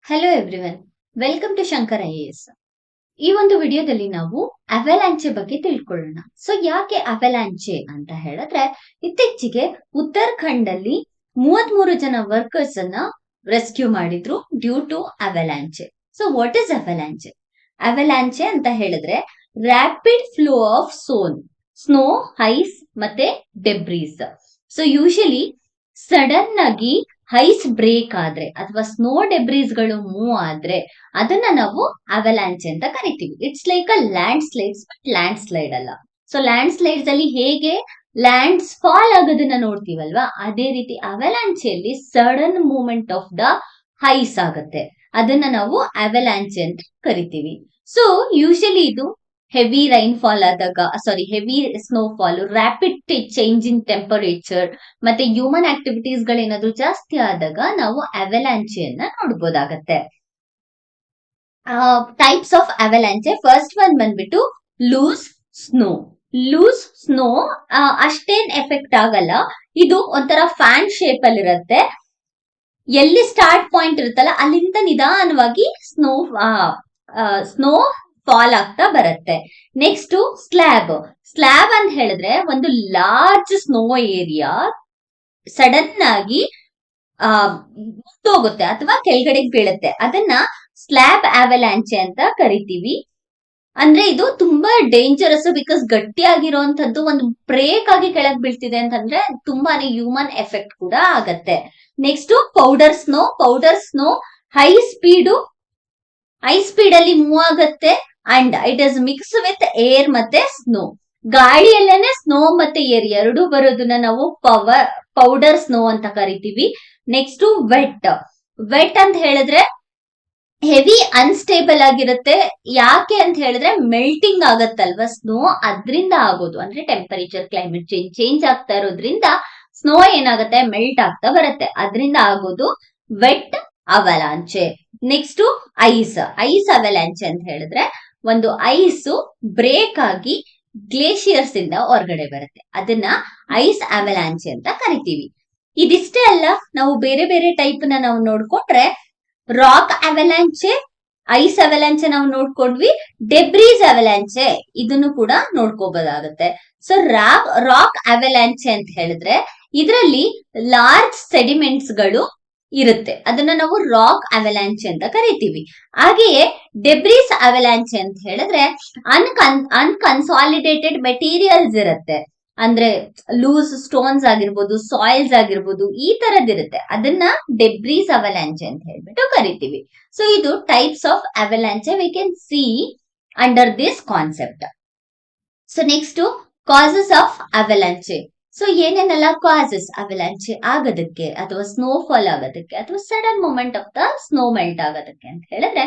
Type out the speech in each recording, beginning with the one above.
Hello everyone, welcome to Shankar IAS. ಈ ಒಂದು ವಿಡಿಯೋದಲ್ಲಿ ನಾವು ಅವಲಾಂಚೆ ಬಗ್ಗೆ ತಿಳ್ಕೊಳ್ಳೋಣ. ಸೊ ಯಾಕೆ ಅವಲಾಂಚೆ ಅಂತ ಹೇಳಿದ್ರೆ, ಇತ್ತೀಚೆಗೆ ಉತ್ತರಾಖಂಡ್ ಅಲ್ಲಿ 33 ಜನ ವರ್ಕರ್ಸ್ ಅನ್ನ ರೆಸ್ಕ್ಯೂ ಮಾಡಿದ್ರು due to avalanche. So what is avalanche? Avalanche ಅಂತ ಹೇಳಿದ್ರೆ rapid flow of snow, ice ಮತ್ತೆ ಡೆಬ್ರೀಸ್. ಸೊ ಯೂಶಲಿ ಸಡನ್ ಆಗಿ ಐಸ್ ಬ್ರೇಕ್ ಆದ್ರೆ ಅಥವಾ ಸ್ನೋ ಡೆಬ್ರೀಸ್ ಗಳು ಮೂವ್ ಆದ್ರೆ ಅದನ್ನ ನಾವು ಅವಲಾಂಚೆ ಅಂತ ಕರಿತೀವಿ. It's like a land slides, but land slide ಅಲ್ಲ. ಸೊ ಲ್ಯಾಂಡ್ ಸ್ಲೈಡ್ಸ್ ಅಲ್ಲಿ ಹೇಗೆ ಲ್ಯಾಂಡ್ಸ್ ಫಾಲ್ ಆಗೋದನ್ನ ನೋಡ್ತೀವಲ್ವಾ, ಅದೇ ರೀತಿ ಅವಲಾಂಚೆಯಲ್ಲಿ sudden movement of the ice ಆಗುತ್ತೆ. ಅದನ್ನ ನಾವು ಅವಲಾಂಚೆ ಅಂತ ಕರಿತೀವಿ. ಸೊ ಯೂಶಲಿ ಇದು ಹೆವಿ ರೈನ್ಫಾಲ್ ಆದಾಗ, heavy snowfall, rapid change in temperature ಮತ್ತೆ ಹ್ಯೂಮನ್ ಆಕ್ಟಿವಿಟೀಸ್ ಗಳೇನಾದ್ರೂ ಜಾಸ್ತಿ ಆದಾಗ ನಾವು ಅವಲಾಂಚೆಯನ್ನ ನೋಡ್ಬೋದಾಗತ್ತೆ. Types of avalanche, first one ಬಂದ್ಬಿಟ್ಟು ಲೂಸ್ ಸ್ನೋ. ಅಷ್ಟೇನ್ ಎಫೆಕ್ಟ್ ಆಗಲ್ಲ. ಇದು ಒಂಥರ ಫ್ಯಾನ್ ಶೇಪ್ ಅಲ್ಲಿ ಇರುತ್ತೆ. ಎಲ್ಲಿ ಸ್ಟಾರ್ಟ್ ಪಾಯಿಂಟ್ ಇರುತ್ತಲ್ಲ ಅಲ್ಲಿಂದ ನಿಧಾನವಾಗಿ ಸ್ನೋ ಫಾಲ್ ಆಗ್ತಾ ಬರುತ್ತೆ. ನೆಕ್ಸ್ಟ್ ಸ್ಲ್ಯಾಬ್ ಅಂತ ಹೇಳಿದ್ರೆ ಒಂದು ಲಾರ್ಜ್ ಸ್ನೋ ಏರಿಯಾ ಸಡನ್ ಆಗಿ ಹೋಗುತ್ತೆ ಅಥವಾ ಕೆಳಗಡೆ ಬೀಳುತ್ತೆ. ಅದನ್ನ ಸ್ಲ್ಯಾಬ್ ಅವಲಾಂಚೆ ಅಂತ ಕರಿತೀವಿ. ಅಂದ್ರೆ ಇದು ತುಂಬಾ ಡೇಂಜರಸ್, ಬಿಕಾಸ್ ಗಟ್ಟಿಯಾಗಿರುವಂತದ್ದು ಒಂದು ಬ್ರೇಕ್ ಆಗಿ ಕೆಳಗ್ ಬೀಳ್ತಿದೆ ಅಂತಂದ್ರೆ ತುಂಬಾನೇ ಹ್ಯೂಮನ್ ಎಫೆಕ್ಟ್ ಕೂಡ ಆಗತ್ತೆ. Next powder snow high speed ಅಲ್ಲಿ ಮೂವ್ ಆಗತ್ತೆ and it is mix with air ಮತ್ತೆ ಸ್ನೋ. ಗಾಳಿಯಲ್ಲೇನೆ ಸ್ನೋ ಮತ್ತೆ ಏರ್ ಎರಡೂ ಬರೋದನ್ನ ನಾವು ಪೌಡರ್ ಸ್ನೋ ಅಂತ ಕರಿತೀವಿ. ನೆಕ್ಸ್ಟ್ ವೆಟ್ ಅಂತ ಹೇಳಿದ್ರೆ ಹೆವಿ ಅನ್ಸ್ಟೇಬಲ್ ಆಗಿರುತ್ತೆ. ಯಾಕೆ ಅಂತ ಹೇಳಿದ್ರೆ ಮೆಲ್ಟಿಂಗ್ ಆಗತ್ತಲ್ವಾ ಸ್ನೋ, ಅದ್ರಿಂದ ಆಗೋದು. ಅಂದ್ರೆ ಟೆಂಪರೇಚರ್, ಕ್ಲೈಮೇಟ್ ಚೇಂಜ್ ಆಗ್ತಾ ಇರೋದ್ರಿಂದ ಸ್ನೋ ಏನಾಗುತ್ತೆ, ಮೆಲ್ಟ್ ಆಗ್ತಾ ಬರುತ್ತೆ. ಅದರಿಂದ ಆಗೋದು ವೆಟ್ ಅವಲಾಂಚೆ. ನೆಕ್ಸ್ಟ್ ಐಸ್ ಅವಲಾಂಚೆ ಅಂತ ಹೇಳಿದ್ರೆ ಒಂದು ಐಸ್ ಬ್ರೇಕ್ ಆಗಿ ಗ್ಲೇಷಿಯರ್ಸ್ ಇಂದ ಹೊರಗಡೆ ಬರುತ್ತೆ. ಅದನ್ನ ಐಸ್ ಅವಲಾಂಚೆ ಅಂತ ಕರಿತೀವಿ. ಇದಿಷ್ಟೇ ಅಲ್ಲ, ನಾವು ಬೇರೆ ಬೇರೆ ಟೈಪ್ ನಾವು ನೋಡ್ಕೊಂಡ್ರೆ ರಾಕ್ ಅವಲಾಂಚೆ, ಐಸ್ ಅವಲಾಂಚೆ ನಾವು ನೋಡ್ಕೊಂಡ್ವಿ. ಡೆಬ್ರೀಸ್ ಅವಲಾಂಚೆ ಇದನ್ನು ಕೂಡ ನೋಡ್ಕೋಬಹುದಾಗುತ್ತೆ. ಸೊ ರಾಕ್ ಅವಲಾಂಚೆ ಅಂತ ಹೇಳಿದ್ರೆ ಇದರಲ್ಲಿ ಲಾರ್ಜ್ ಸೆಡಿಮೆಂಟ್ಸ್ ಗಳು ಇರುತ್ತೆ. ಅದನ್ನ ನಾವು ರಾಕ್ ಅವಲಾಂಚೆ ಅಂತ ಕರಿತೀವಿ. ಹಾಗೆಯೇ ಡೆಬ್ರೀಸ್ ಅವಲಾಂಚೆ ಅಂತ ಹೇಳಿದ್ರೆ ಅನ್ಕನ್ಸಾಲಿಡೇಟೆಡ್ ಮೆಟೀರಿಯಲ್ಸ್ ಇರುತ್ತೆ. ಅಂದ್ರೆ ಲೂಸ್ ಸ್ಟೋನ್ಸ್ ಆಗಿರ್ಬೋದು, ಸಾಯಿಲ್ಸ್ ಆಗಿರ್ಬೋದು, ಈ ತರದಿರುತ್ತೆ. ಅದನ್ನ ಡೆಬ್ರೀಸ್ ಅವಲಾಂಚೆ ಅಂತ ಹೇಳ್ಬಿಟ್ಟು ಕರಿತೀವಿ. ಸೊ ಇದು types of avalanche we can see under this concept. So next causes of avalanche. So ಏನೇನೆಲ್ಲ ಕಾಸಸ್ ಅವಲಾಂಚೆ ಆಗೋದಕ್ಕೆ ಅಥವಾ ಸ್ನೋಫಾಲ್ ಆಗೋದಕ್ಕೆ ಅಥವಾ sudden moment of the snow melt ಆಗೋದಕ್ಕೆ ಅಂತ ಹೇಳಿದ್ರೆ,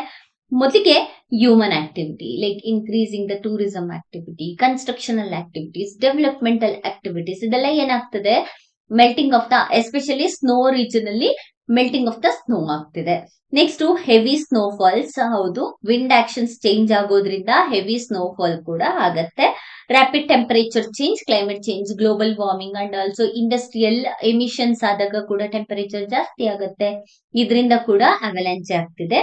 ಮೊದಲಿಗೆ human activity like increasing the tourism activity, constructional activities, developmental activities, ಇದೆಲ್ಲ ಏನಾಗ್ತದೆ, melting of the, especially snow region ಅಲ್ಲಿ ಮೆಲ್ಟಿಂಗ್ ಆಫ್ ದ ಸ್ನೋ ಆಗ್ತಿದೆ. ನೆಕ್ಸ್ಟ್ ಹೆವಿ ಸ್ನೋಫಾಲ್ಸ್, ಹೌದು, ವಿಂಡ್ ಆಕ್ಷನ್ಸ್ ಚೇಂಜ್ ಆಗೋದ್ರಿಂದ ಹೆವಿ ಸ್ನೋಫಾಲ್ ಕೂಡ ಆಗತ್ತೆ. Rapid temperature change, climate change, global warming and also industrial emissions ಆದಾಗ ಕೂಡ ಟೆಂಪರೇಚರ್ ಜಾಸ್ತಿ ಆಗುತ್ತೆ. ಇದರಿಂದ ಕೂಡ ಅವಲಾಂಚೆ ಆಗ್ತಿದೆ.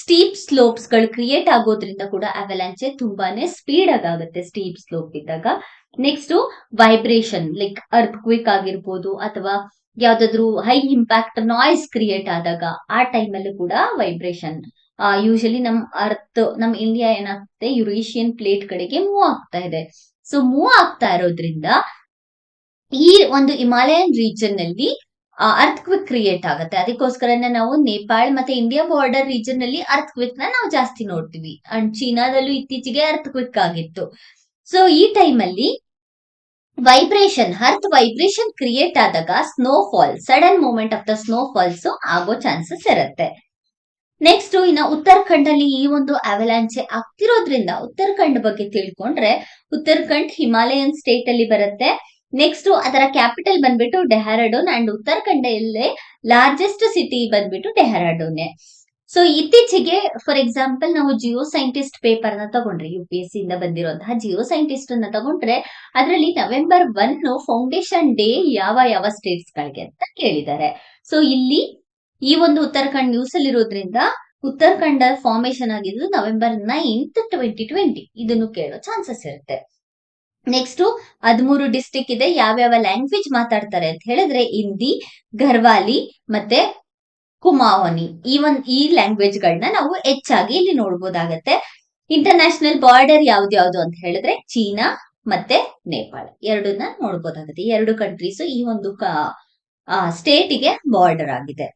ಸ್ಟೀಪ್ ಸ್ಲೋಪ್ಸ್ ಗಳು ಕ್ರಿಯೇಟ್ ಆಗೋದ್ರಿಂದ ಕೂಡ ಅವಲಾಂಚೆ ತುಂಬಾನೇ ಸ್ಪೀಡ್ ಆಗುತ್ತೆ ಸ್ಟೀಪ್ ಸ್ಲೋಪ್ ಇದ್ದಾಗ. Next vibration like earth quick ಆಗಿರ್ಬೋದು ಅಥವಾ ಯಾವ್ದಾದ್ರು ಹೈ ಇಂಪ್ಯಾಕ್ಟ್ ನಾಯ್ಸ್ ಕ್ರಿಯೇಟ್ ಆದಾಗ ಆ ಟೈಮ್ ಅಲ್ಲೂ ಕೂಡ ವೈಬ್ರೇಷನ್. ಯೂಶಲಿ ನಮ್ ಇಂಡಿಯಾ ಏನಾಗ್ತದೆ, ಯುರೇಷಿಯನ್ ಪ್ಲೇಟ್ ಕಡೆಗೆ ಮೂವ್ ಆಗ್ತಾ ಇದೆ. ಸೊ ಮೂವ್ ಆಗ್ತಾ ಇರೋದ್ರಿಂದ ಈ ಒಂದು ಹಿಮಾಲಯನ್ ರೀಜನ್ ನಲ್ಲಿ ಅರ್ತ್ ಕ್ವಿಕ್ ಕ್ರಿಯೇಟ್ ಆಗುತ್ತೆ. ಅದಕ್ಕೋಸ್ಕರನೇ ನಾವು ನೇಪಾಳ ಮತ್ತೆ ಇಂಡಿಯಾ ಬಾರ್ಡರ್ ರೀಜನ್ ನಲ್ಲಿ ಅರ್ತ್ ಕ್ವಿಕ್ ನಾವು ಜಾಸ್ತಿ ನೋಡ್ತೀವಿ. ಅಂಡ್ ಚೀನಾದಲ್ಲೂ ಇತ್ತೀಚೆಗೆ ಅರ್ತ್ ಕ್ವಿಕ್ ಆಗಿತ್ತು. ಸೊ ಈ ಟೈಮ್ ಅಲ್ಲಿ ಅರ್ತ್ ವೈಬ್ರೇಷನ್ ಕ್ರಿಯೇಟ್ ಆದಾಗ snowfall, sudden movement of the snowfalls ಆಗೋ ಚಾನ್ಸಸ್ ಇರುತ್ತೆ. ನೆಕ್ಸ್ಟ್ ಇನ್ನ ಉತ್ತರಾಖಂಡ್ ಅಲ್ಲಿ ಈ ಒಂದು ಅವಲಾಂಚೆ ಆಗ್ತಿರೋದ್ರಿಂದ ಉತ್ತರಾಖಂಡ್ ಬಗ್ಗೆ ತಿಳ್ಕೊಂಡ್ರೆ, ಉತ್ತರಾಖಂಡ್ ಹಿಮಾಲಯನ್ ಸ್ಟೇಟ್ ಅಲ್ಲಿ ಬರುತ್ತೆ. ನೆಕ್ಸ್ಟ್ ಅದರ ಕ್ಯಾಪಿಟಲ್ ಬಂದ್ಬಿಟ್ಟು ಡೆಹ್ರಾಡೂನ್ ಅಂಡ್ ಉತ್ತರಾಖಂಡಲ್ಲೇ ಲಾರ್ಜೆಸ್ಟ್ ಸಿಟಿ ಬಂದ್ಬಿಟ್ಟು ಡೆಹ್ರಾಡೂನ್. ಸೊ ಇತ್ತೀಚೆಗೆ ಫಾರ್ ಎಕ್ಸಾಂಪಲ್ ನಾವು ಜಿಯೋ ಸೈಂಟಿಸ್ಟ್ ಪೇಪರ್ ನ ತಗೊಂಡ್ರೆ, UPSC ಇಂದ ಬಂದಿರುವಂತಹ ಜಿಯೋ ಸೈಂಟಿಸ್ಟ್ ಅನ್ನ ತಗೊಂಡ್ರೆ ಅದರಲ್ಲಿ November 1 ಫೌಂಡೇಶನ್ ಡೇ ಯಾವ ಸ್ಟೇಟ್ಸ್ ಗಳಿಗೆ ಅಂತ ಕೇಳಿದ್ದಾರೆ. ಸೊ ಇಲ್ಲಿ ಈ ಒಂದು ಉತ್ತರಾಖಂಡ್ ನ್ಯೂಸ್ ಅಲ್ಲಿ ಇರೋದ್ರಿಂದ ಉತ್ತರಾಖಂಡ ಫಾರ್ಮೇಶನ್ ಆಗಿದ್ದು November 9th 2020 ಇದನ್ನು ಕೇಳೋ ಚಾನ್ಸಸ್ ಇರುತ್ತೆ. ನೆಕ್ಸ್ಟ್ 13 ಡಿಸ್ಟಿಕ್ ಇದೆ. ಯಾವ್ಯಾವ ಲ್ಯಾಂಗ್ವೇಜ್ ಮಾತಾಡ್ತಾರೆ ಅಂತ ಹೇಳಿದ್ರೆ ಹಿಂದಿ, ಘರ್ವಾಲಿ ಮತ್ತೆ ಕುಮಾವನಿ. ಈ ಲ್ಯಾಂಗ್ವೇಜ್ ಗಳನ್ನ ನಾವು ಹೆಚ್ಚಾಗಿ ಇಲ್ಲಿ ನೋಡ್ಬೋದಾಗತ್ತೆ. ಇಂಟರ್ನ್ಯಾಷನಲ್ ಬಾರ್ಡರ್ ಯಾವ್ದು ಅಂತ ಹೇಳಿದ್ರೆ ಚೀನಾ ಮತ್ತೆ ನೇಪಾಳ ಎರಡನ್ನ ನೋಡ್ಬೋದಾಗುತ್ತೆ. ಎರಡು ಕಂಟ್ರೀಸ್ ಈ ಒಂದು ಸ್ಟೇಟ್ ಗೆ ಬಾರ್ಡರ್ ಆಗಿದೆ.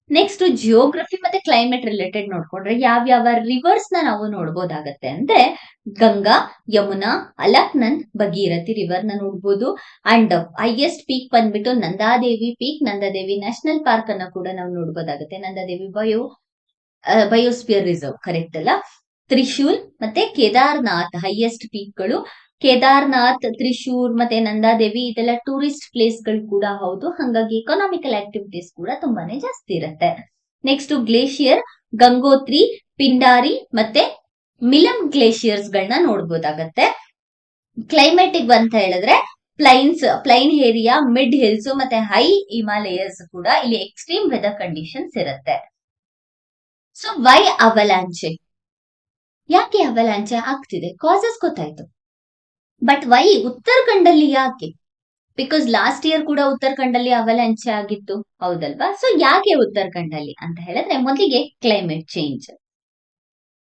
ನೆಕ್ಸ್ಟ್ ಜಿಯೋಗ್ರಫಿ ಮತ್ತೆ ಕ್ಲೈಮೇಟ್ ರಿಲೇಟೆಡ್ ನೋಡ್ಕೊಂಡ್ರೆ ಯಾವ್ಯಾವ ರಿವರ್ಸ್ ನಾವು ನೋಡ್ಬೋದಾಗತ್ತೆ ಅಂದ್ರೆ ಗಂಗಾ, ಯಮುನಾ, ಅಲಕ್ನಂದ್, ಭಗೀರಥಿ ರಿವರ್ ನ ನೋಡ್ಬೋದು. ಅಂಡ್ ಹೈಯೆಸ್ಟ್ ಪೀಕ್ ಬಂದ್ಬಿಟ್ಟು Nanda Devi peak, Nanda Devi national park ಅನ್ನ ಕೂಡ ನಾವು ನೋಡ್ಬೋದಾಗತ್ತೆ. ನಂದಾದೇವಿ ಬಯೋಸ್ಪಿಯರ್ ರಿಸರ್ವ್ ಕರೆಕ್ಟ್ ಅಲ್ಲ. ತ್ರಿಶೂಲ್ ಮತ್ತೆ ಕೇದಾರ್ನಾಥ್ ಹೈಯೆಸ್ಟ್ ಪೀಕ್ ಗಳು. ಕೇದಾರ್ನಾಥ್, ತ್ರಿಶೂರ್ ಮತ್ತೆ ನಂದಾದೇವಿ ಇದೆಲ್ಲ ಟೂರಿಸ್ಟ್ ಪ್ಲೇಸ್ ಗಳು ಕೂಡ ಹೌದು. ಹಾಗಾಗಿ ಎಕನಾಮಿಕಲ್ ಆಕ್ಟಿವಿಟೀಸ್ ಕೂಡ ತುಂಬಾನೇ ಜಾಸ್ತಿ ಇರುತ್ತೆ. ನೆಕ್ಸ್ಟ್ ಗ್ಲೇಷಿಯರ್ ಗಂಗೋತ್ರಿ, ಪಿಂಡಾರಿ ಮತ್ತೆ ಮಿಲಂ ಗ್ಲೇಷಿಯರ್ಸ್ ಗಳನ್ನ ನೋಡ್ಬೋದಾಗತ್ತೆ. ಕ್ಲೈಮೇಟಿಕ್ ಅಂತ ಹೇಳಿದ್ರೆ ಪ್ಲೈನ್ ಏರಿಯಾ, ಮಿಡ್ ಹಿಲ್ಸ್ ಮತ್ತೆ ಹೈ ಹಿಮಾಲಯಸ್ ಕೂಡ ಇಲ್ಲಿ ಎಕ್ಸ್ಟ್ರೀಮ್ ವೆದರ್ ಕಂಡೀಷನ್ಸ್ ಇರುತ್ತೆ. ಸೊ ವೈ ಅವಲಾಂಚೆ, ಯಾಕೆ ಅವಲಾಂಚೆ ಆಗ್ತಿದೆ? ಕಾಸಸ್ ಗೊತ್ತಾಯ್ತು, ಬಟ್ ವೈ ಉತ್ತರಾಖಂಡಲ್ಲಿ ಯಾಕೆ? ಬಿಕಾಸ್ ಲಾಸ್ಟ್ ಇಯರ್ ಕೂಡ ಉತ್ತರಾಖಂಡಲ್ಲಿ ಅವಲಾಂಚೆ ಆಗಿತ್ತು, ಹೌದಲ್ವಾ? ಸೊ ಯಾಕೆ ಉತ್ತರಾಖಂಡಲ್ಲಿ ಅಂತ ಹೇಳಿದ್ರೆ ಮೊದಲಿಗೆ ಕ್ಲೈಮೇಟ್ ಚೇಂಜ್.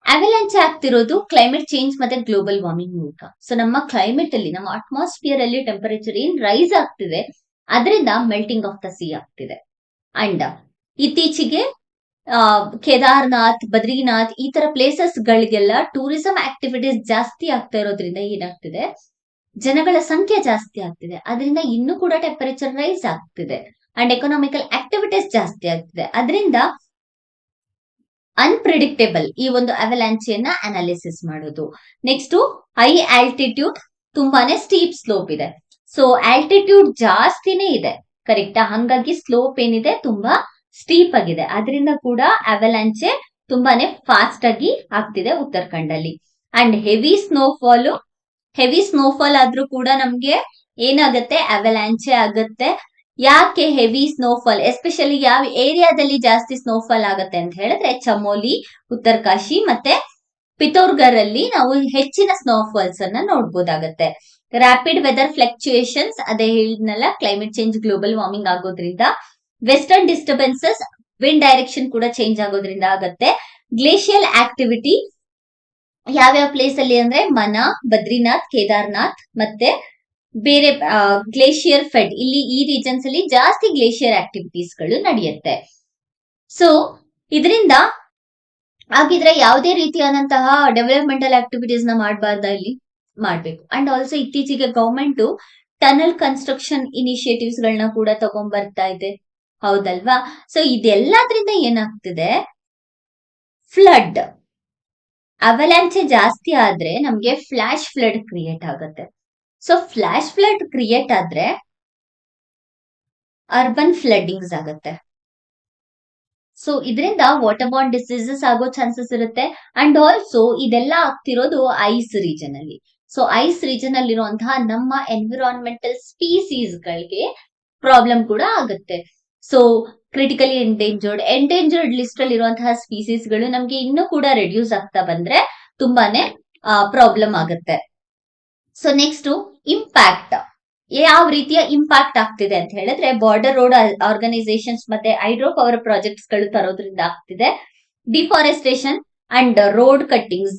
ಅವಲಾಂಚೆ ಆಗ್ತಿರೋದು ಕ್ಲೈಮೇಟ್ ಚೇಂಜ್ ಮತ್ತೆ ಗ್ಲೋಬಲ್ ವಾರ್ಮಿಂಗ್ ಮೂಲಕ. ಸೊ ನಮ್ಮ ಕ್ಲೈಮೇಟ್ ಅಲ್ಲಿ, ನಮ್ಮ ಅಟ್ಮಾಸ್ಫಿಯರ್ ಅಲ್ಲಿ ಟೆಂಪರೇಚರ್ ಏನ್ ರೈಸ್ ಆಗ್ತಿದೆ ಅದರಿಂದ ಮೆಲ್ಟಿಂಗ್ ಆಫ್ ದ ಸಿ ಆಗ್ತಿದೆ. ಅಂಡ್ ಇತ್ತೀಚೆಗೆ ಕೇದಾರ್ನಾಥ್, ಬದ್ರಿನಾಥ್ ಈ ತರ ಪ್ಲೇಸಸ್ ಗಳಿಗೆಲ್ಲ ಟೂರಿಸಂ ಆಕ್ಟಿವಿಟೀಸ್ ಜಾಸ್ತಿ ಆಗ್ತಾ ಇರೋದ್ರಿಂದ ಏನಾಗ್ತಿದೆ, ಜನಗಳ ಸಂಖ್ಯೆ ಜಾಸ್ತಿ ಆಗ್ತಿದೆ. ಅದರಿಂದ ಇನ್ನೂ ಕೂಡ ಟೆಂಪರೇಚರ್ ರೈಸ್ ಆಗ್ತಿದೆ ಅಂಡ್ ಎಕನಾಮಿಕಲ್ ಆಕ್ಟಿವಿಟೀಸ್ ಜಾಸ್ತಿ ಆಗ್ತಿದೆ. ಅದರಿಂದ ಅನ್ಪ್ರಿಡಿಕ್ಟೇಬಲ್ ಈ ಒಂದು ಅವಲಾಂಚೆಯನ್ನ ಅನಾಲಿಸಿಸ್ ಮಾಡೋದು. ನೆಕ್ಸ್ಟ್ ಹೈ ಆಲ್ಟಿಟ್ಯೂಡ್, ತುಂಬಾನೇ ಸ್ಟೀಪ್ ಸ್ಲೋಪ್ ಇದೆ. ಸೊ ಆಲ್ಟಿಟ್ಯೂಡ್ ಜಾಸ್ತಿನೇ ಇದೆ, ಕರೆಕ್ಟಾ? ಹಂಗಾಗಿ ಸ್ಲೋಪ್ ಏನಿದೆ ತುಂಬಾ ಸ್ಟೀಪ್ ಆಗಿದೆ. ಅದರಿಂದ ಕೂಡ ಅವಲಾಂಚೆ ತುಂಬಾನೇ ಫಾಸ್ಟ್ ಆಗಿ ಆಗ್ತಿದೆ ಉತ್ತರಾಖಂಡಲ್ಲಿ. ಅಂಡ್ ಹೆವಿ ಸ್ನೋಫಾಲ್ ಆದ್ರೂ ಕೂಡ ನಮ್ಗೆ ಏನಾಗತ್ತೆ, ಅವಲಾಂಚೆ ಆಗತ್ತೆ. ಯಾಕೆ ಹೆವಿ ಸ್ನೋಫಾಲ್, ಎಸ್ಪೆಷಲಿ ಯಾವ ಏರಿಯಾದಲ್ಲಿ ಜಾಸ್ತಿ ಸ್ನೋಫಾಲ್ ಆಗತ್ತೆ ಅಂತ ಹೇಳಿದ್ರೆ ಚಮೋಲಿ, ಉತ್ತರಕಾಶಿ ಮತ್ತೆ ಪಿಥೋರ್ಗರ್ ಅಲ್ಲಿ ನಾವು ಹೆಚ್ಚಿನ ಸ್ನೋಫಾಲ್ಸ್ ಅನ್ನ ನೋಡ್ಬೋದಾಗತ್ತೆ. ರ್ಯಾಪಿಡ್ ವೆದರ್ ಫ್ಲಕ್ಚುಯೇಷನ್ಸ್, ಅದೇ ಹೇಳಿದ್ನಲ್ಲ, ಕ್ಲೈಮೇಟ್ ಚೇಂಜ್, ಗ್ಲೋಬಲ್ ವಾರ್ಮಿಂಗ್ ಆಗೋದ್ರಿಂದ. ವೆಸ್ಟರ್ನ್ ಡಿಸ್ಟರ್ಬೆನ್ಸಸ್, ವಿಂಡ್ ಡೈರೆಕ್ಷನ್ ಕೂಡ ಚೇಂಜ್ ಆಗೋದ್ರಿಂದ ಆಗತ್ತೆ. ಗ್ಲೇಷಿಯಲ್ ಆಕ್ಟಿವಿಟಿ ಯಾವ್ಯಾವ ಪ್ಲೇಸ್ ಅಲ್ಲಿ ಅಂದ್ರೆ ಮನಾ, ಬದ್ರಿನಾಥ್, ಕೇದಾರ್ನಾಥ್ ಮತ್ತೆ ಬೇರೆ ಗ್ಲೇಷಿಯರ್ ಫೆಡ್, ಇಲ್ಲಿ ಈ ರೀಜನ್ಸ್ ಅಲ್ಲಿ ಜಾಸ್ತಿ ಗ್ಲೇಷಿಯರ್ ಆಕ್ಟಿವಿಟೀಸ್ ಗಳು ನಡೆಯುತ್ತೆ. ಸೊ ಇದರಿಂದ ಆಗಿದ್ರೆ ಯಾವುದೇ ರೀತಿಯಾದಂತಹ ಡೆವಲಪ್ಮೆಂಟಲ್ ಆಕ್ಟಿವಿಟೀಸ್ ನ ಮಾಡಬಾರ್ದ, ಇಲ್ಲಿ ಮಾಡ್ಬೇಕು. ಅಂಡ್ ಆಲ್ಸೋ ಇತ್ತೀಚೆಗೆ ಗವರ್ಮೆಂಟ್ ಟನಲ್ ಕನ್ಸ್ಟ್ರಕ್ಷನ್ ಇನಿಷಿಯೇಟಿವ್ಸ್ ಗಳನ್ನ ಕೂಡ ತಗೊಂಡ್ ಬರ್ತಾ ಇದೆ, ಹೌದಲ್ವಾ? ಸೊ ಇದೆಲ್ಲದ್ರಿಂದ ಏನಾಗ್ತಿದೆ, ಫ್ಲಡ್, ಅವಲಾಂಚೆ ಜಾಸ್ತಿ ಆದ್ರೆ ನಮ್ಗೆ ಫ್ಲಾಶ್ ಫ್ಲಡ್ ಕ್ರಿಯೇಟ್ ಆಗುತ್ತೆ. ಸೊ ಫ್ಲಾಶ್ ಫ್ಲಡ್ ಕ್ರಿಯೇಟ್ ಆದ್ರೆ ಅರ್ಬನ್ ಫ್ಲಡ್ಡಿಂಗ್ಸ್ ಆಗುತ್ತೆ. ಸೊ ಇದರಿಂದ ವಾಟರ್ ಬಾರ್ನ್ ಡಿಸೀಸಸ್ ಆಗೋ ಚಾನ್ಸಸ್ ಇರುತ್ತೆ. ಅಂಡ್ ಆಲ್ಸೋ ಇದೆಲ್ಲ ಆಗ್ತಿರೋದು ಐಸ್ ರೀಜನ್ ಅಲ್ಲಿ. ಸೊ ಐಸ್ ರೀಜನ್ ಅಲ್ಲಿರುವಂತಹ ನಮ್ಮ ಎನ್ವಿರಾನ್ಮೆಂಟಲ್ ಸ್ಪೀಸೀಸ್ ಗಳಿಗೆ ಪ್ರಾಬ್ಲಮ್ ಕೂಡ ಆಗುತ್ತೆ. ಸೊ ಕ್ರಿಟಿಕಲಿ ಎಂಡೇಂಜರ್ಡ್ ಲಿಸ್ಟ್ ಅಲ್ಲಿ ಇರುವಂತಹ ಸ್ಪೀಸೀಸ್ ಗಳು ನಮ್ಗೆ ಇನ್ನೂ ಕೂಡ ರೆಡ್ಯೂಸ್ ಆಗ್ತಾ ಬಂದ್ರೆ ತುಂಬಾನೇ ಪ್ರಾಬ್ಲಮ್ ಆಗುತ್ತೆ. ಸೊ ನೆಕ್ಸ್ಟ್ ಇಂಪ್ಯಾಕ್ಟ್, ಯಾವ ರೀತಿಯ ಇಂಪ್ಯಾಕ್ಟ್ ಆಗ್ತಿದೆ ಅಂತ ಹೇಳಿದ್ರೆ ಬಾರ್ಡರ್ ರೋಡ್ ಆರ್ಗನೈಸೇಷನ್ಸ್ ಮತ್ತೆ ಹೈಡ್ರೋ ಪವರ್ ಪ್ರಾಜೆಕ್ಟ್ಸ್ ಗಳು ತರೋದ್ರಿಂದ ಆಗ್ತಿದೆ. Deforestation and road cuttings,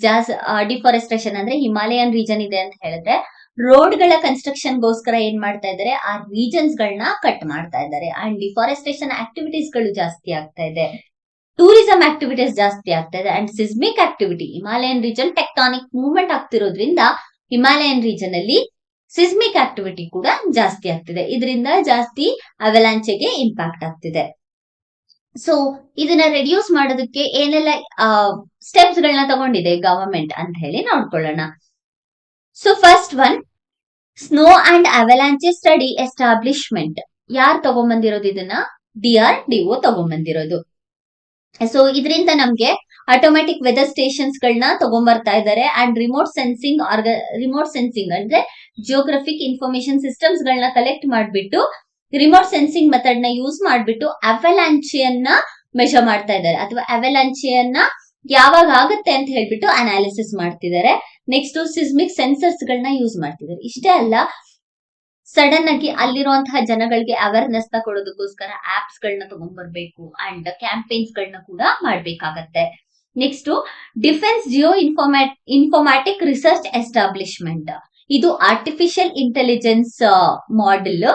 deforestation ಅಂದ್ರೆ ಹಿಮಾಲಯನ್ ರೀಜನ್ ಇದೆ ಅಂತ ಹೇಳಿದ್ರೆ ರೋಡ್ ಗಳ ಕನ್ಸ್ಟ್ರಕ್ಷನ್ ಗೋಸ್ಕರ ಏನ್ ಮಾಡ್ತಾ ಇದ್ದಾರೆ, ಆ ರೀಜನ್ಸ್ ಗಳನ್ನ ಕಟ್ ಮಾಡ್ತಾ ಇದ್ದಾರೆ. ಅಂಡ್ ಡಿಫಾರೆಸ್ಟೇಷನ್ ಆಕ್ಟಿವಿಟೀಸ್ ಗಳು ಜಾಸ್ತಿ ಆಗ್ತಾ ಇದೆ, ಟೂರಿಸಂ ಆಕ್ಟಿವಿಟೀಸ್ ಜಾಸ್ತಿ ಆಗ್ತಾ ಇದೆ. And seismic activity, Himalayan region tectonic movement ಆಗ್ತಿರೋದ್ರಿಂದ ಹಿಮಾಲಯನ್ ರೀಜನ್ ಅಲ್ಲಿ ಸಿಸ್ಮಿಕ್ ಆಕ್ಟಿವಿಟಿ ಕೂಡ ಜಾಸ್ತಿ ಆಗ್ತಿದೆ. ಇದರಿಂದ ಜಾಸ್ತಿ ಅವಲಾಂಚೆಗೆ ಇಂಪ್ಯಾಕ್ಟ್ ಆಗ್ತಿದೆ. ಸೊ ಇದನ್ನ ರೆಡ್ಯೂಸ್ ಮಾಡೋದಕ್ಕೆ ಏನೆಲ್ಲ ಸ್ಟೆಪ್ಸ್ ಗಳನ್ನ ತಗೊಂಡಿದೆ ಗವರ್ಮೆಂಟ್ ಅಂತ ಹೇಳಿ ನೋಡ್ಕೊಳ್ಳೋಣ. So first one, snow and avalanche study establishment. ಯಾರು ತಗೊಂಡ್ಬಂದಿರೋದು ಇದನ್ನ? DRDO ತಗೊಂಡ್ಬಂದಿರೋದು. ಸೊ ಇದರಿಂದ ನಮ್ಗೆ ಆಟೋಮ್ಯಾಟಿಕ್ ವೆದರ್ ಸ್ಟೇಷನ್ಸ್ ಗಳನ್ನ ತಗೊಂಡ್ಬರ್ತಾ ಇದ್ದಾರೆ. ಅಂಡ್ ರಿಮೋಟ್ ಸೆನ್ಸಿಂಗ್ ಅಂದ್ರೆ ಜಿಯೋಗ್ರಫಿಕ್ ಇನ್ಫಾರ್ಮೇಶನ್ ಸಿಸ್ಟಮ್ಸ್ ಗಳನ್ನ ಕಲೆಕ್ಟ್ ಮಾಡ್ಬಿಟ್ಟು ರಿಮೋಟ್ ಸೆನ್ಸಿಂಗ್ ಮೆಥಡ್ ನ ಯೂಸ್ ಮಾಡ್ಬಿಟ್ಟು ಅವಲಾಂಚೆಯನ್ನ ಮೆಷರ್ ಮಾಡ್ತಾ ಇದ್ದಾರೆ, ಅಥವಾ ಅವಲಾಂಚೆಯನ್ನ ಯಾವಾಗ ಆಗುತ್ತೆ ಅಂತ ಹೇಳ್ಬಿಟ್ಟು ಅನಾಲಿಸಿಸ್ ಮಾಡ್ತಿದ್ದಾರೆ. ನೆಕ್ಸ್ಟ್ ಸಿಸ್ಮಿಕ್ ಸೆನ್ಸರ್ಸ್ ಗಳನ್ನ ಯೂಸ್ ಮಾಡ್ತಿದ್ದಾರೆ. ಇಷ್ಟೇ ಅಲ್ಲ, ಸಡನ್ ಆಗಿ ಅಲ್ಲಿರುವಂತಹ ಜನಗಳಿಗೆ ಅವೇರ್ನೆಸ್ ನ ಕೊಡೋದಕ್ಕೋಸ್ಕರ ಆಪ್ಸ್ ಗಳನ್ನ ತಗೊಂಡ್ಬರ್ಬೇಕು ಅಂಡ್ ಕ್ಯಾಂಪೇನ್ಸ್ ಗಳನ್ನ ಕೂಡ ಮಾಡ್ಬೇಕಾಗತ್ತೆ. Next defence geo informatic research establishment, ಇದು ಆರ್ಟಿಫಿಷಿಯಲ್ ಇಂಟೆಲಿಜೆನ್ಸ್ ಮಾಡೆಲ್.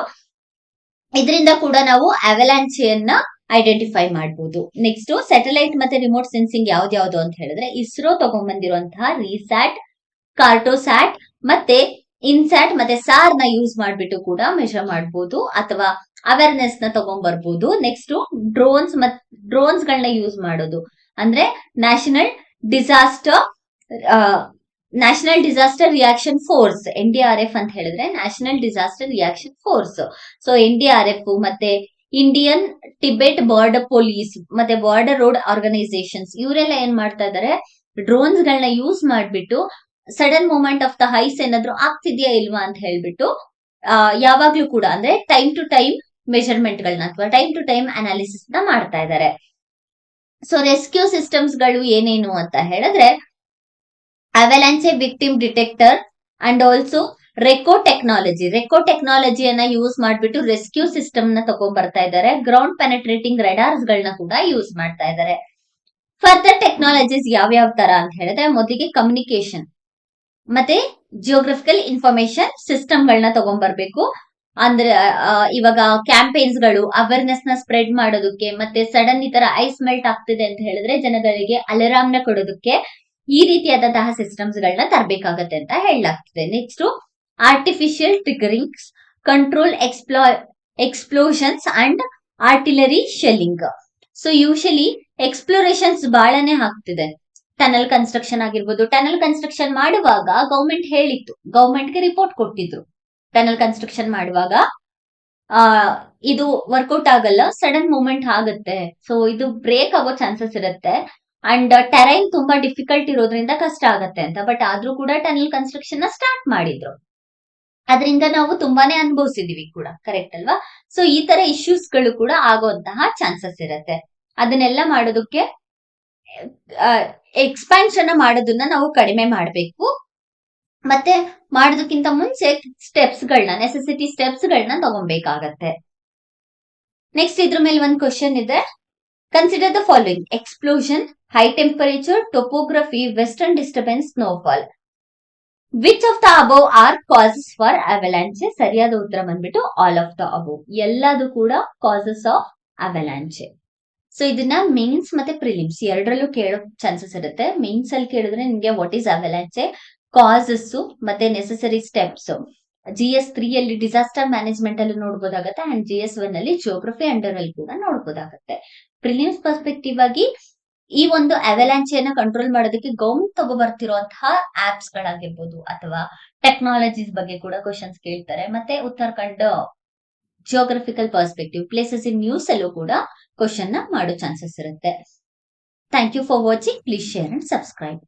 ಇದರಿಂದ ಕೂಡ ನಾವು ಅವಲಾಂಚೆಯನ್ನ ಐಡೆಂಟಿಫೈ ಮಾಡಬಹುದು. ನೆಕ್ಸ್ಟ್ ಸ್ಯಾಟಲೈಟ್ ಮತ್ತೆ ರಿಮೋಟ್ ಸೆನ್ಸಿಂಗ್ ಯಾವ್ದು ಅಂತ ಹೇಳಿದ್ರೆ, ಇಸ್ರೋ ತಗೊಂಡ್ಬಂದಿರುವಂತಹ ರಿಸ್ಯಾಟ್, ಕಾರ್ಟೋಸ್ಯಾಟ್ ಮತ್ತೆ ಇನ್ಸ್ಯಾಟ್ ಮತ್ತೆ ಸಾರ್ ನ ಯೂಸ್ ಮಾಡ್ಬಿಟ್ಟು ಕೂಡ ಮೆಷರ್ ಮಾಡಬಹುದು ಅಥವಾ ಅವೇರ್ನೆಸ್ ನ ತಗೊಂಡ್ಬರ್ಬಹುದು. ನೆಕ್ಸ್ಟ್ ಡ್ರೋನ್ಸ್ ಗಳನ್ನ ಯೂಸ್ ಮಾಡೋದು ಅಂದ್ರೆ national disaster reaction force, NDRF ಅಂತ ಹೇಳಿದ್ರೆ national disaster reaction force. So NDRF ಮತ್ತೆ ಇಂಡಿಯನ್ ಟಿಬೆಟ್ ಬಾರ್ಡರ್ ಪೊಲೀಸ್ ಮತ್ತೆ ಬಾರ್ಡರ್ ರೋಡ್ ಆರ್ಗನೈಸೇಷನ್ಸ್ ಇವರೆಲ್ಲ ಏನ್ ಮಾಡ್ತಾ ಇದಾರೆ, ಡ್ರೋನ್ಸ್ ಗಳನ್ನ ಯೂಸ್ ಮಾಡ್ಬಿಟ್ಟು sudden movement of the ice ಏನಾದ್ರು ಆಗ್ತಿದ್ಯಾ ಇಲ್ವಾ ಅಂತ ಹೇಳ್ಬಿಟ್ಟು ಯಾವಾಗ್ಲೂ ಕೂಡ ಅಂದ್ರೆ ಟೈಮ್ ಟು ಟೈಮ್ ಮೆಜರ್ಮೆಂಟ್ ಗಳನ್ನ ಅಥವಾ ಟೈಮ್ ಟು ಟೈಮ್ ಅನಾಲಿಸಿಸ್ ನ ಮಾಡ್ತಾ ಇದ್ದಾರೆ. ಸೊ ರೆಸ್ಕ್ಯೂ ಸಿಸ್ಟಮ್ಸ್ ಗಳು ಏನೇನು ಅಂತ ಹೇಳಿದ್ರೆ, avalanche victim detector and also RECCO ಟೆಕ್ನಾಲಜಿಯನ್ನ ಯೂಸ್ ಮಾಡ್ಬಿಟ್ಟು ರೆಸ್ಕ್ಯೂ ಸಿಸ್ಟಮ್ ನ ತಗೊಂಡ್ಬರ್ತಾ ಇದ್ದಾರೆ. ಗ್ರೌಂಡ್ ಪೆನೆಟ್ರೇಟಿಂಗ್ ರೆಡಾರ್ಸ್ ಗಳನ್ನ ಕೂಡ ಯೂಸ್ ಮಾಡ್ತಾ ಇದ್ದಾರೆ. ಫರ್ದರ್ ಟೆಕ್ನಾಲಜೀಸ್ ಯಾವ್ಯಾವ ತರ ಅಂತ ಹೇಳಿದ್ರೆ, ಮೊದಲಿಗೆ ಕಮ್ಯುನಿಕೇಶನ್ ಮತ್ತೆ ಜಿಯೋಗ್ರಫಿಕಲ್ ಇನ್ಫಾರ್ಮೇಶನ್ ಸಿಸ್ಟಮ್ ಗಳನ್ನ ತಗೊಂಡ್ಬರ್ಬೇಕು. ಅಂದ್ರೆ ಇವಾಗ ಕ್ಯಾಂಪೇನ್ಸ್ ಗಳು ಅವೇರ್ನೆಸ್ ನ ಸ್ಪ್ರೆಡ್ ಮಾಡೋದಕ್ಕೆ, ಮತ್ತೆ ಸಡನ್ ಈ ತರ ಐಸ್ ಮೆಲ್ಟ್ ಆಗ್ತಿದೆ ಅಂತ ಹೇಳಿದ್ರೆ ಜನಗಳಿಗೆ ಅಲಾರಾಮ್ ನ ಕೊಡೋದಕ್ಕೆ ಈ ರೀತಿಯಾದಂತಹ ಸಿಸ್ಟಮ್ಸ್ ಗಳನ್ನ ತರಬೇಕಾಗತ್ತೆ ಅಂತ ಹೇಳಲಾಗ್ತದೆ. Next artificial triggerings, control explosions and artillery shelling. So usually explorations ಬಹಳನೇ ಆಗ್ತಿದೆ. ಟನಲ್ ಕನ್ಸ್ಟ್ರಕ್ಷನ್ ಆಗಿರ್ಬೋದು, ಟನಲ್ ಕನ್ಸ್ಟ್ರಕ್ಷನ್ ಮಾಡುವಾಗ ಗೌರ್ಮೆಂಟ್ ಹೇಳಿತ್ತು, ಗೌರ್ಮೆಂಟ್ಗೆ ರಿಪೋರ್ಟ್ ಕೊಟ್ಟಿದ್ರು, ಟನಲ್ ಕನ್ಸ್ಟ್ರಕ್ಷನ್ ಮಾಡುವಾಗ ಇದು ವರ್ಕೌಟ್ ಆಗಲ್ಲ, ಸಡನ್ ಮೂವ್ಮೆಂಟ್ ಆಗುತ್ತೆ, ಸೊ ಇದು ಬ್ರೇಕ್ ಆಗೋ ಚಾನ್ಸಸ್ ಇರುತ್ತೆ ಅಂಡ್ ಟೆರೈನ್ ತುಂಬಾ ಡಿಫಿಕಲ್ಟ್ ಇರೋದ್ರಿಂದ ಕಷ್ಟ ಆಗತ್ತೆ ಅಂತ. ಬಟ್ ಆದ್ರೂ ಕೂಡ ಟನಲ್ ಕನ್ಸ್ಟ್ರಕ್ಷನ್ ನ ಸ್ಟಾರ್ಟ್ ಮಾಡಿದ್ರು, ಅದರಿಂದ ನಾವು ತುಂಬಾನೇ ಅನುಭವಿಸಿದೀವಿ ಕೂಡ, ಕರೆಕ್ಟ್ ಅಲ್ವಾ? ಸೊ ಈ ತರ ಇಶ್ಯೂಸ್ ಗಳು ಕೂಡ ಆಗುವಂತಹ ಚಾನ್ಸಸ್ ಇರುತ್ತೆ. ಅದನ್ನೆಲ್ಲ ಮಾಡೋದಕ್ಕೆ ಎಕ್ಸ್ಪಾನ್ಷನ್ ಮಾಡೋದನ್ನ ನಾವು ಕಡಿಮೆ ಮಾಡಬೇಕು. ಮತ್ತೆ ಮಾಡೋದಕ್ಕಿಂತ ಮುಂಚೆ ನೆಸೆಸಿಟಿ ಸ್ಟೆಪ್ಸ್ ಗಳನ್ನ ತಗೊಬೇಕಾಗತ್ತೆ. ನೆಕ್ಸ್ಟ್ ಇದ್ರ ಮೇಲೆ ಒಂದು ಕ್ವಶನ್ ಇದೆ, consider the following: explosion, high temperature, topography, western disturbance, snowfall. Which of the above are causes for avalanche? ಸರಿಯಾದ ಉತ್ತರ ಬಂದ್ಬಿಟ್ಟು ಆಲ್ ಆಫ್ ದ ಅಬೌವ್, ಎಲ್ಲದು ಕೂಡ ಕಾಸಸ್ ಆಫ್ ಅವಲಾಂಚೆ. ಸೊ ಇದನ್ನ ಮೇನ್ಸ್ ಮತ್ತೆ ಪ್ರಿಲಿಮ್ಸ್ ಎರಡರಲ್ಲೂ ಕೇಳೋ ಚಾನ್ಸಸ್ ಇರುತ್ತೆ. ಮೇನ್ಸ್ ಅಲ್ಲಿ ಕೇಳಿದ್ರೆ ನಿಮ್ಗೆ ವಾಟ್ ಈಸ್ ಅವಲಾಂಚೆ, ಕಾಸಸ್ ಮತ್ತೆ ನೆಸೆಸರಿ ಸ್ಟೆಪ್ಸ್ GS 3 ಅಲ್ಲಿ ಡಿಸಾಸ್ಟರ್ ಮ್ಯಾನೇಜ್ಮೆಂಟ್ ಅಲ್ಲಿ ನೋಡ್ಬೋದಾಗತ್ತೆ ಅಂಡ್ GS 1 ಅಲ್ಲಿ ಜಿಯೋಗ್ರಫಿ ಅಂಡರ್ ಅಲ್ಲಿ ಕೂಡ ನೋಡ್ಬೋದಾಗತ್ತೆ. ಪ್ರಿಲಿಮ್ಸ್ ಪರ್ಸ್ಪೆಕ್ಟಿವ್ ಆಗಿ ಈ ಒಂದು ಅವಲಾಂಚೆಯನ್ನ ಕಂಟ್ರೋಲ್ ಮಾಡೋದಕ್ಕೆ ಗೌರ್ಮೆಂಟ್ ತಗೋಬರ್ತಿರುವಂತಹ ಆಪ್ಸ್ ಗಳಾಗಿರ್ಬೋದು ಅಥವಾ ಟೆಕ್ನಾಲಜೀಸ್ ಬಗ್ಗೆ ಕೂಡ ಕ್ವಶನ್ಸ್ ಕೇಳ್ತಾರೆ. ಮತ್ತೆ Uttarakhand geographical perspective places in news ಅಲ್ಲೂ ಕೂಡ ಕ್ವಶನ್ ನ ಮಾಡೋ ಚಾನ್ಸಸ್ ಇರುತ್ತೆ. Thank you for watching. Please share and subscribe.